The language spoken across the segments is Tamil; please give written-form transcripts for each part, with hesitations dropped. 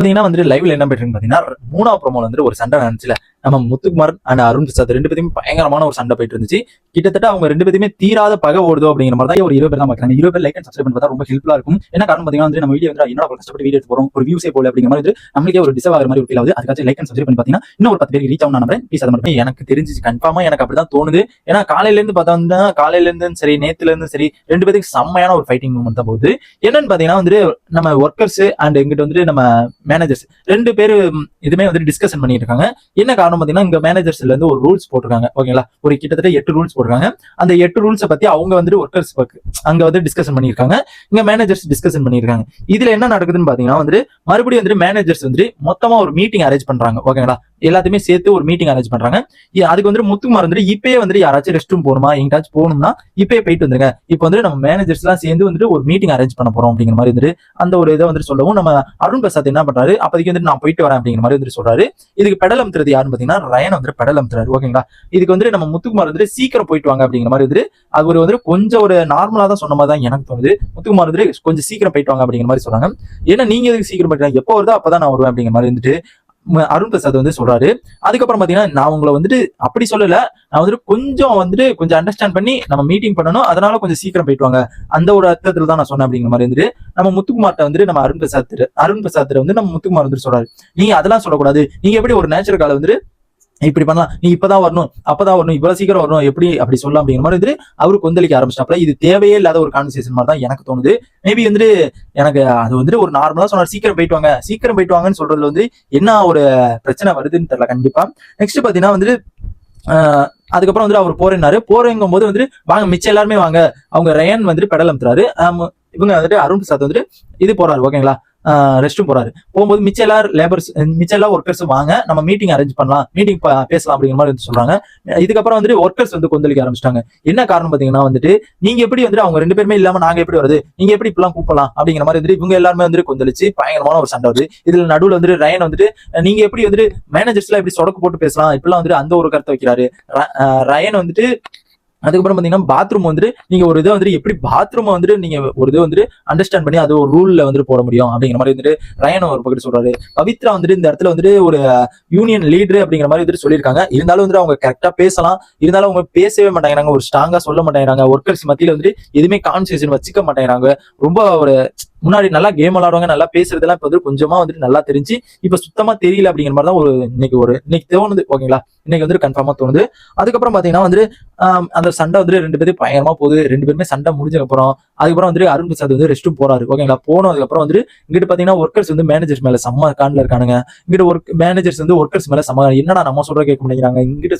பாத்தீங்கன்னா வந்து லைவ்ல என்ன போயிட்டு பாத்தீங்கன்னா 3வது ப்ரோமோல வந்து ஒரு சண்டை நடந்துச்சுல, நம்ம முத்துக்குமார் அண்ட் அருண் பிரசாத் 2 பேருமே பயங்கரமான ஒரு சண்டை போயிட்டு இருந்துச்சு. கிட்டத்தட்ட அவங்க 2 பேருமே தீராத பகை ஓடுதோ அப்படிங்கிற மாதிரி தான் ஒரு 20 பேர் தான் பாக்குறாங்க. 20 பேர் லைக் அண்ட் சப்ஸ்கிரைப் பண்ணி பார்த்தா ரொம்ப ஹெல்ப்ஃபுல்லா இருக்கும். என்ன காரணம் பாத்தீங்கன்னா வந்து நம்ம வீடியோ வந்து என்னடா கஷ்டப்பட்டு வீடியோ எடுத்து போறோம், ஒரு வியூஸே போல அப்படிங்கிற மாதிரி நம்மளுக்கே ஒரு டிசர்வ் ஆகிற மாதிரி ஒரு ஃபீல் ஆகுது. அதுக்காக லைக் அண்ட் சப்ஸ்கிரைப் பண்ணி பாத்தீங்கன்னா இன்னும் ஒரு 10 பேருக்கு ரீச் ஆகும் நான் நம்புறேன். ப்ளீஸ் அதை மட்டும் எனக்கு தெரிஞ்சு கன்ஃபார்மா எனக்கு அப்படிதான் தோணுது. ஏன்னா காலையில இருந்து பார்த்தா காலையில இருந்து சரி நேத்துல இருந்து சரி 2 பேருக்கு செம்மையான ஒரு ஃபைட்டிங் மூமெண்ட் தான் போகுது. என்னன்னு பாத்தீங்கன்னா வந்து நம்ம ஒர்க்கர்ஸ் அண்ட் எங்கிட்ட வந்து நம்ம மேனேஜர்ஸ் 2 பேரு இதுமே வந்து டிஸ்கஷன் பண்ணிட்டு இருக்காங்க. என்ன காரணம் பாத்தீங்கன்னா இங்க மேனேஜர்ஸ்ல இருந்து ஒரு ரூல்ஸ் போட்டிருக்காங்க. ஓகேங்களா, ஒரு கிட்டத்தட்ட 8 ரூல்ஸ் போட்டிருக்காங்க. அந்த 8 ரூல்ஸை பத்தி அவங்க வந்து ஒர்க்கர்ஸ் அங்க வந்து டிஸ்கஷன் பண்ணியிருக்காங்க, இங்க மேனேஜர்ஸ் டிஸ்கஷன் பண்ணியிருக்காங்க. இதுல என்ன நடக்குதுன்னு பாத்தீங்கன்னா வந்து மறுபடியும் வந்து மேனேஜர்ஸ் வந்து மொத்தமா ஒரு மீட்டிங் அரேஞ்ச் பண்றாங்க. ஓகேங்களா, எல்லாத்தையுமே சேர்த்து ஒரு மீட்டிங் அரேஞ்ச் பண்றாங்க. அதுக்கு வந்து முத்துக்குமார் வந்து இப்பயே வந்து யாராச்சும் ரெஸ்ட் ரூம் போகணுமா, எங்கேயாச்சும் போகணும்னா இப்பயே போயிட்டு வந்துருங்க, இப்போ வந்து நம்ம மேனேஜர்ஸ் எல்லாம் சேர்ந்து வந்து ஒரு மீட்டிங் அரேஞ்ச் பண்ண போறோம் அப்படிங்கிற மாதிரி வந்து அந்த ஒரு இதை வந்து சொல்லவும் நம்ம அருண் பிரசாத் என்ன பண்றாரு, அப்போதைக்கு வந்து நான் போயிட்டு வரேன் அப்படிங்கிற மாதிரி வந்து சொல்றாரு. இதுக்கு பெடல் அமுத்துறது யாருன்னு பாத்தீங்கன்னா ரயன் வந்து பெடல் அமுத்துறாரு. ஓகேங்களா, இதுக்கு வந்து நம்ம முத்துக்குமார் வந்து சீக்கிரம் போயிட்டு வாங்க அப்படிங்கிற மாதிரி வந்து அது ஒரு வந்து கொஞ்சம் ஒரு நார்மலா தான் சொன்ன மாதிரி தான் எனக்கு தோணுது. முத்துக்குமார் வந்து கொஞ்சம் சீக்கிரம் போயிட்டு வாங்க அப்படிங்கிற மாதிரி சொல்றாங்க. ஏன்னா நீங்க எதுக்கு சீக்கிரம் போயிட்டு எப்போ வருதோ அப்பதான் நான் வருவேன் அப்படிங்கிற மாதிரி வந்துட்டு அருண் பிரசாத் வந்து சொல்றாரு. அதுக்கப்புறம் பாத்தீங்கன்னா நான் உங்களை வந்துட்டு அப்படி சொல்லல, நான் வந்துட்டு கொஞ்சம் அண்டர்ஸ்டாண்ட் பண்ணி நம்ம மீட்டிங் பண்ணணும், அதனால கொஞ்சம் சீக்கிரம் போயிட்டு வாங்க அந்த ஒரு அர்த்தத்துல தான் நான் சொன்னேன் அப்படிங்கிற மாதிரி வந்துட்டு நம்ம முத்துக்குமார்ட்ட வந்துட்டு நம்ம அருண் பிரசாத் வந்து நம்ம முத்துக்குமார் வந்து சொல்றாரு, நீங்க அதெல்லாம் சொல்லக்கூடாது, நீங்க எப்படி ஒரு நேச்சுரல் கால வந்து இப்படி பண்ணலாம், நீ இப்பதான் வரணும் அப்பதான் வரணும் இவ்வளவு சீக்கிரம் வரணும் எப்படி அப்படி சொல்லலாம் அப்படிங்கிற மாதிரி வந்து அவரு கொந்தளிக்க ஆரம்பிச்சிட்டாப்ல. இது தேவையே இல்லாத ஒரு கான்வர்சேஷன் மாதிரி தான் எனக்கு தோணுது. மேபி வந்துட்டு எனக்கு அது வந்துட்டு ஒரு நார்மலா சொன்னார், சீக்கிரம் போயிட்டு வாங்கன்னு சொல்றதுல வந்து என்ன ஒரு பிரச்சனை வருதுன்னு தெரியல கண்டிப்பா. நெக்ஸ்ட் பாத்தீங்கன்னா வந்துட்டு அதுக்கப்புறம் வந்து அவர் போறேங்கும் போது வந்துட்டு வாங்க மிச்சம் எல்லாருமே வாங்க, அவங்க ரயன் வந்துட்டு பெடல் அமுத்துறாரு. இவங்க வந்துட்டு அருண் பிரசாத் வந்துட்டு இது போறாரு. ஓகேங்களா, ரெஸ்ட்டும் போறாரு. போகும்போது மிச்ச எல்லா ஒர்க்கர்ஸும் வாங்க நம்ம மீட்டிங் அரேஞ்ச் பண்ணலாம், மீட்டிங் பேசலாம் அப்படிங்கிற மாதிரி வந்து சொல்றாங்க. இதுக்கப்புறம் வந்துட்டு ஒர்க்கர்ஸ் வந்து கொந்தளிக்க ஆரம்பிச்சிட்டாங்க. என்ன காரணம் பாத்தீங்கன்னா வந்துட்டு நீங்க எப்படி வந்துட்டு அவங்க 2 பேருமே இல்லாம நாங்க எப்படி வருது, நீங்க எப்படி இப்பெல்லாம் கூப்பிடலாம் அப்படிங்கிற மாதிரி வந்துட்டு இவங்க எல்லாருமே வந்து கொந்தளிச்சு பயங்கரமான ஒரு சண்டை வருது. இதுல நடுவில் வந்துட்டு ரயன் வந்துட்டு நீங்க எப்படி வந்துட்டு மேனேஜர்ஸ் எல்லாம் எப்படி சொடக்கு போட்டு பேசலாம் இப்பெல்லாம் வந்துட்டு அந்த ஒரு கருத்தை வைக்கிறாரு. ரயன் வந்துட்டு அதுக்கப்புறம் பாத்தீங்கன்னா பாத்ரூம் வந்துட்டு நீங்க ஒரு இதை வந்துட்டு எப்படி பாத்ரூம் வந்துட்டு நீங்க ஒரு இதை வந்துட்டு அண்டர்ஸ்டாண்ட் பண்ணி அது ஒரு ரூல்ல வந்துட்டு போட முடியும் அப்படிங்கிற மாதிரி வந்துட்டு ரயன் ஒரு பக்கத்து சொல்றாரு. பவித்ரா வந்துட்டு இந்த இடத்துல வந்துட்டு ஒரு யூனியன் லீடர் அப்படிங்கிற மாதிரி வந்துட்டு சொல்லியிருக்காங்க. இருந்தாலும் வந்துட்டு அவங்க கரெக்டா பேசலாம், இருந்தாலும் அவங்க பேசவே மாட்டேங்கிறாங்க, ஒரு ஸ்ட்ராங்கா சொல்ல மாட்டேங்கிறாங்க. ஒர்க்கர்ஸ் மத்தியில வந்துட்டு எதுவுமே கான்வர்சேஷன் வச்சுக்க மாட்டேங்கிறாங்க. ரொம்ப ஒரு முன்னாடி நல்லா கேம் விளாடுவாங்க, நல்லா பேசுறதெல்லாம் இப்ப வந்து கொஞ்சமா வந்துட்டு நல்லா தெரிஞ்சு இப்ப சுத்தமா தெரியல அப்படிங்கிற மாதிரி தான் இன்னைக்கு தோணுது. ஓகேங்களா, இன்னைக்கு வந்துட்டு கன்ஃபார்மா தோணுது. அதுக்கப்புறம் பாத்தீங்கன்னா வந்து அந்த சண்டை வந்துட்டு 2 பேரும் பயங்கரமா போகுது. 2 பேருமே சண்டை முடிஞ்சதுக்கு அதுக்கப்புறம் வந்துட்டு அருண் பிரசாத் வந்து ரெஸ்ட் போறாரு. ஓகேங்களா, போனதுக்கு அப்புறம் வந்துட்டு இங்கிட்ட பாத்தீங்கன்னா ஒர்க்கர்ஸ் வந்து மேனேஜர்ஸ் மேல செம்ம காண்ல இருக்கானுங்க. இங்கிட்ட மேனேஜர்ஸ் வந்து ஒர்க்கர்ஸ் மேல செம்ம என்னடா நம்ம சொல்ற கேட்க மாட்டேங்கிறாங்க, இங்கிட்ட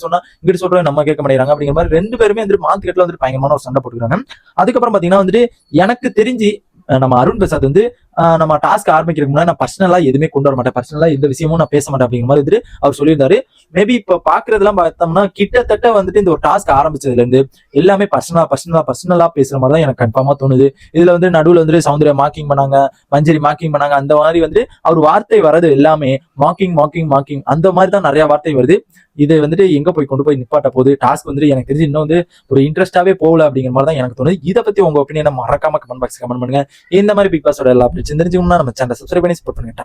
சொல்ற நம்ம கேட்க மாட்டேங்கிறாங்க அப்படிங்கிற மாதிரி 2 பேருமே வந்துட்டு மார்க்கெட்ல வந்துட்டு பயங்கரமான ஒரு சண்டை போட்டுக்கிறாங்க. அதுக்கப்புறம் பாத்தீங்கன்னா வந்துட்டு எனக்கு தெரிஞ்சு நம்ம அருண் பிரசாத் வந்து நம்ம டாஸ்க் ஆரம்பிக்கிறதுக்கு முன்னாடி நான் பர்சனலா எதுவுமே கொண்டு வர மாட்டேன், பர்சனலா எந்த விஷயமும் நான் பேச மாட்டேன் அப்படிங்கிற மாதிரி வந்துட்டு அவர் சொல்லியிருந்தாரு. மேபி இப்ப பாக்குறதெல்லாம் பார்த்தோம்னா கிட்டத்தட்ட வந்துட்டு இந்த ஒரு டாஸ்க் ஆரம்பிச்சதுல இருந்து எல்லாமே பர்சனலா பேசுற மாதிரி தான் எனக்கு கன்ஃபார்மா தோணுது. இதுல வந்து நடுவுல வந்து சௌந்தர்யா மார்க்கிங் பண்ணாங்க, மஞ்சரி மார்க்கிங் பண்ணாங்க, அந்த மாதிரி வந்து அவர் வார்த்தை வர்றது எல்லாமே மார்க்கிங் அந்த மாதிரி தான் நிறைய வார்த்தை வருது. இது வந்துட்டு எங்க கொண்டு போய் நிப்பாட்ட போகுது டாஸ்க் வந்துட்டு எனக்கு தெரிஞ்சு இன்னும் வந்து ஒரு இன்ட்ரெஸ்டாவே போகல அப்படிங்கிற மாதிரி தான் எனக்கு தோணுது. இதை பத்தி உங்க ஒப்பீனியனை மறக்காம கமெண்ட் பாக்ஸ் கமெண்ட் பண்ணுங்க. இந்த மாதிரி பிக் பாஸோட எல்லா தெரிஞ்சுக்கணும்னா நம்ம சேனலை சப்ஸ்கிரைப் பண்ணி சப்போர்ட் பண்ணுங்க.